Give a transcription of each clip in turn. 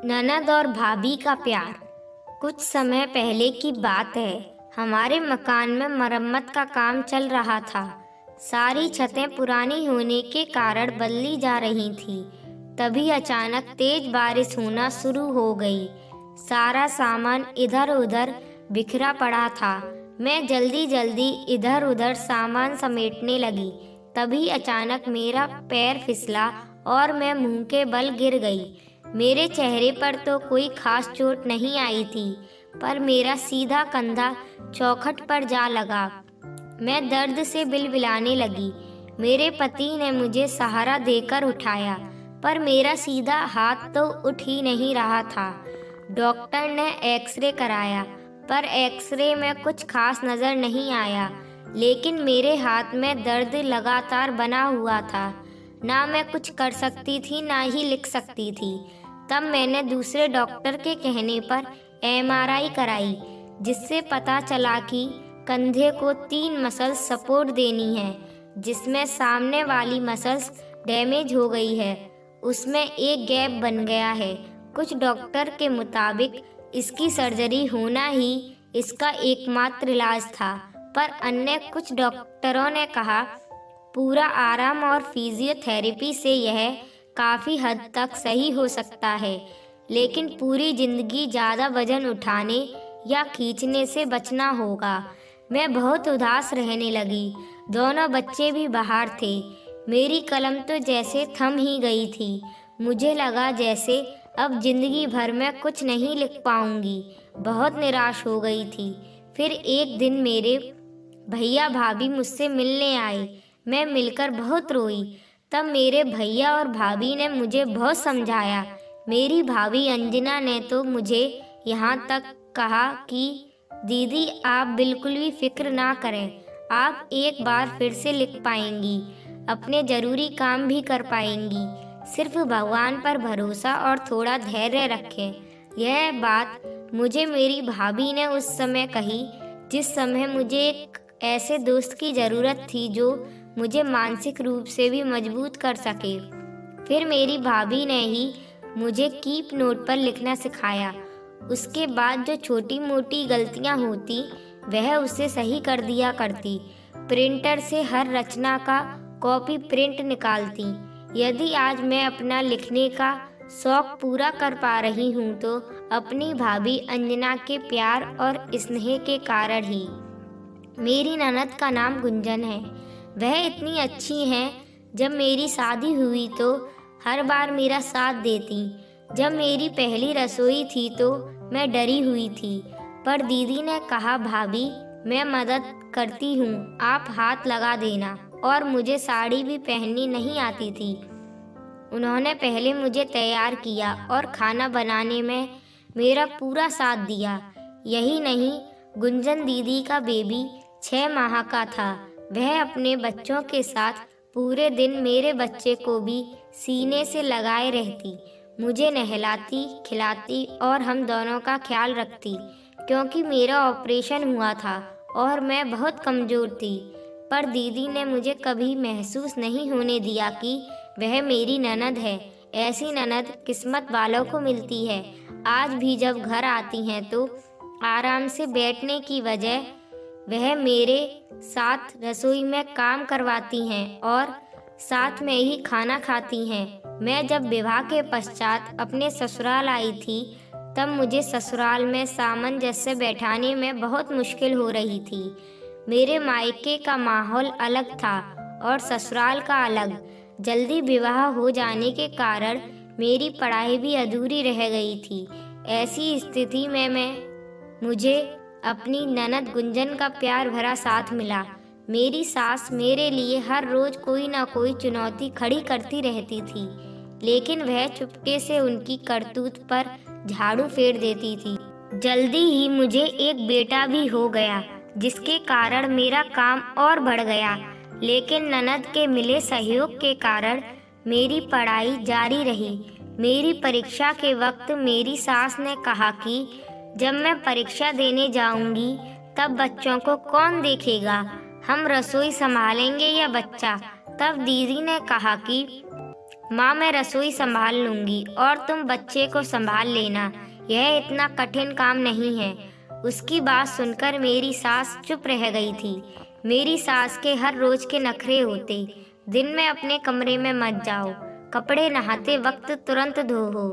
ननद और भाभी का प्यार। कुछ समय पहले की बात है। हमारे मकान में मरम्मत का काम चल रहा था। सारी छतें पुरानी होने के कारण बदली जा रही थी। तभी अचानक तेज बारिश होना शुरू हो गई। सारा सामान इधर उधर बिखरा पड़ा था। मैं जल्दी जल्दी इधर उधर सामान समेटने लगी। तभी अचानक मेरा पैर फिसला और मैं मुंह के बल गिर गई। मेरे चेहरे पर तो कोई खास चोट नहीं आई थी, पर मेरा सीधा कंधा चौखट पर जा लगा। मैं दर्द से बिलबिलाने लगी। मेरे पति ने मुझे सहारा देकर उठाया, पर मेरा सीधा हाथ तो उठ ही नहीं रहा था। डॉक्टर ने एक्सरे कराया, पर एक्सरे में कुछ खास नज़र नहीं आया। लेकिन मेरे हाथ में दर्द लगातार बना हुआ था। ना मैं कुछ कर सकती थी, ना ही लिख सकती थी। तब मैंने दूसरे डॉक्टर के कहने पर एमआरआई कराई, जिससे पता चला कि कंधे को 3 मसल्स सपोर्ट देनी है, जिसमें सामने वाली मसल्स डैमेज हो गई है। उसमें एक गैप बन गया है। कुछ डॉक्टर के मुताबिक इसकी सर्जरी होना ही इसका एकमात्र इलाज था, पर अन्य कुछ डॉक्टरों ने कहा पूरा आराम और फिजियोथेरेपी से यह काफ़ी हद तक सही हो सकता है, लेकिन पूरी जिंदगी ज़्यादा वजन उठाने या खींचने से बचना होगा। मैं बहुत उदास रहने लगी। दोनों बच्चे भी बाहर थे। मेरी कलम तो जैसे थम ही गई थी। मुझे लगा जैसे अब जिंदगी भर में कुछ नहीं लिख पाऊंगी। बहुत निराश हो गई थी। फिर एक दिन मेरे भैया भाभी मुझसे मिलने आए। मैं मिलकर बहुत रोई। तब मेरे भैया और भाभी ने मुझे बहुत समझाया। मेरी भाभी अंजना ने तो मुझे यहाँ तक कहा कि दीदी आप बिल्कुल भी फिक्र ना करें, आप एक बार फिर से लिख पाएंगी, अपने ज़रूरी काम भी कर पाएंगी। सिर्फ भगवान पर भरोसा और थोड़ा धैर्य रखें। यह बात मुझे मेरी भाभी ने उस समय कही, जिस समय मुझे एक ऐसे दोस्त की ज़रूरत थी जो मुझे मानसिक रूप से भी मजबूत कर सके। फिर मेरी भाभी ने ही मुझे कीप नोट पर लिखना सिखाया। उसके बाद जो छोटी मोटी गलतियां होती वह उसे सही कर दिया करती। प्रिंटर से हर रचना का कॉपी प्रिंट निकालती। यदि आज मैं अपना लिखने का शौक पूरा कर पा रही हूँ तो अपनी भाभी अंजना के प्यार और स्नेह के कारण ही। मेरी ननद का नाम गुंजन है। वह इतनी अच्छी हैं। जब मेरी शादी हुई तो हर बार मेरा साथ देती। जब मेरी पहली रसोई थी तो मैं डरी हुई थी, पर दीदी ने कहा भाभी मैं मदद करती हूँ, आप हाथ लगा देना। और मुझे साड़ी भी पहननी नहीं आती थी। उन्होंने पहले मुझे तैयार किया और खाना बनाने में मेरा पूरा साथ दिया। यही नहीं, गुंजन दीदी का बेबी 6 माह का था। वह अपने बच्चों के साथ पूरे दिन मेरे बच्चे को भी सीने से लगाए रहती, मुझे नहलाती खिलाती और हम दोनों का ख्याल रखती, क्योंकि मेरा ऑपरेशन हुआ था और मैं बहुत कमज़ोर थी। पर दीदी ने मुझे कभी महसूस नहीं होने दिया कि वह मेरी ननद है। ऐसी ननद किस्मत वालों को मिलती है। आज भी जब घर आती हैं तो आराम से बैठने की बजाय वह मेरे साथ रसोई में काम करवाती हैं और साथ में ही खाना खाती हैं। मैं जब विवाह के पश्चात अपने ससुराल आई थी तब मुझे ससुराल में सामंजस्य बैठाने में बहुत मुश्किल हो रही थी। मेरे मायके का माहौल अलग था और ससुराल का अलग। जल्दी विवाह हो जाने के कारण मेरी पढ़ाई भी अधूरी रह गई थी। ऐसी स्थिति में मुझे अपनी ननद गुंजन का प्यार भरा साथ मिला। मेरी सास मेरे लिए हर रोज कोई ना कोई चुनौती खड़ी करती रहती थी, लेकिन वह चुपके से उनकी करतूत पर झाड़ू फेर देती थी। जल्दी ही मुझे एक बेटा भी हो गया, जिसके कारण मेरा काम और बढ़ गया। लेकिन ननद के मिले सहयोग के कारण मेरी पढ़ाई जारी रही। मेरी परीक्षा के वक्त मेरी सास ने कहा कि जब मैं परीक्षा देने जाऊंगी तब बच्चों को कौन देखेगा, हम रसोई संभालेंगे या बच्चा। तब दीदी ने कहा कि माँ मैं रसोई संभाल लूंगी और तुम बच्चे को संभाल लेना, यह इतना कठिन काम नहीं है। उसकी बात सुनकर मेरी सास चुप रह गई थी। मेरी सास के हर रोज के नखरे होते, दिन में अपने कमरे में मत जाओ, कपड़े नहाते वक्त तुरंत धो,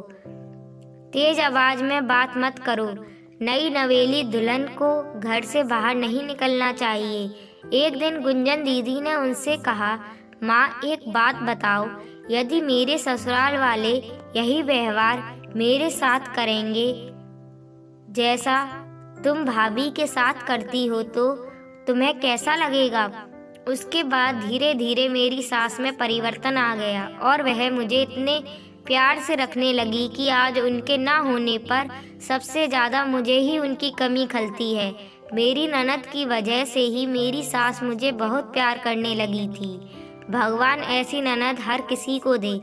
तेज आवाज में बात मत करो, नई नवेली दुल्हन को घर से बाहर नहीं निकलना चाहिए। एक दिन गुंजन दीदी ने उनसे कहा, माँ एक बात बताओ, यदि मेरे ससुराल वाले यही व्यवहार मेरे साथ करेंगे जैसा तुम भाभी के साथ करती हो तो तुम्हें कैसा लगेगा? उसके बाद धीरे धीरे मेरी सास में परिवर्तन आ गया और वह मुझे इतने प्यार से रखने लगी कि आज उनके ना होने पर सबसे ज़्यादा मुझे ही उनकी कमी खलती है। मेरी ननद की वजह से ही मेरी सास मुझे बहुत प्यार करने लगी थी। भगवान ऐसी ननद हर किसी को दे।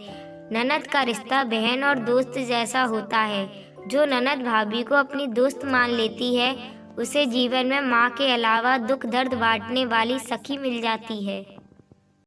ननद का रिश्ता बहन और दोस्त जैसा होता है। जो ननद भाभी को अपनी दोस्त मान लेती है, उसे जीवन में माँ के अलावा दुख दर्द बांटने वाली सखी मिल जाती है।